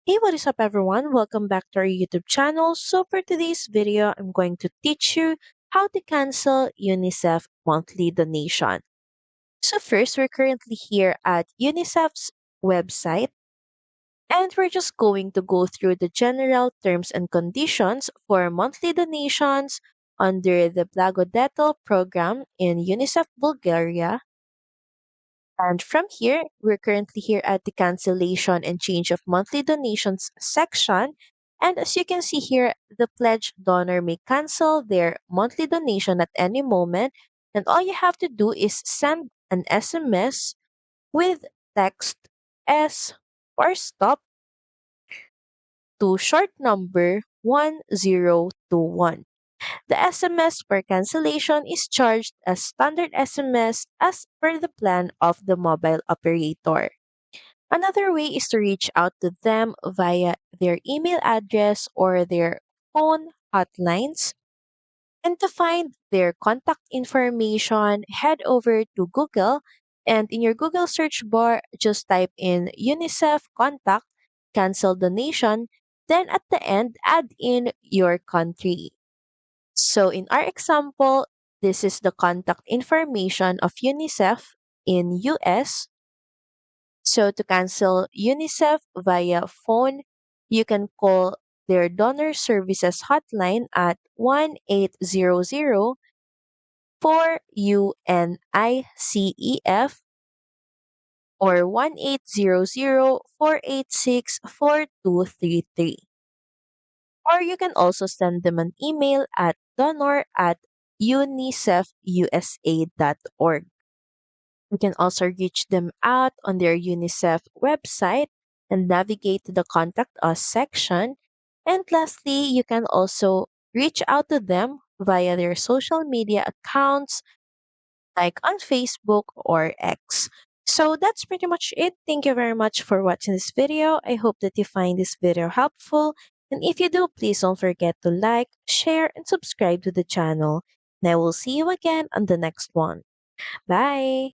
Hey, what is up, everyone? Welcome back to our YouTube channel. So, for today's video, I'm going to teach you how to cancel UNICEF monthly donation. So, first, we're currently here at UNICEF's website, and we're just going to go through the general terms and conditions for monthly donations under the Blagodatel program in UNICEF Bulgaria. And from here, we're currently here at the cancellation and change of monthly donations section. And as you can see here, the pledge donor may cancel their monthly donation at any moment. And all you have to do is send an SMS with text S or stop to short number 1021. The SMS for cancellation is charged as standard SMS as per the plan of the mobile operator. Another way is to reach out to them via their email address or their phone hotlines. And to find their contact information, head over to Google and in your Google search bar, just type in UNICEF contact, cancel donation, then at the end, add in your country. So in our example, this is the contact information of UNICEF in US. So to cancel UNICEF via phone, you can call their donor services hotline at 1-800-4-UNICEF or 1-800-486-4233. Or you can also send them an email at donor@unicefusa.org. You can also reach them out on their UNICEF website and navigate to the Contact Us section. And lastly, you can also reach out to them via their social media accounts like on Facebook or X. So that's pretty much it. Thank you very much for watching this video. I hope that you find this video helpful. And if you do, please don't forget to like, share, and subscribe to the channel. And I will see you again on the next one. Bye!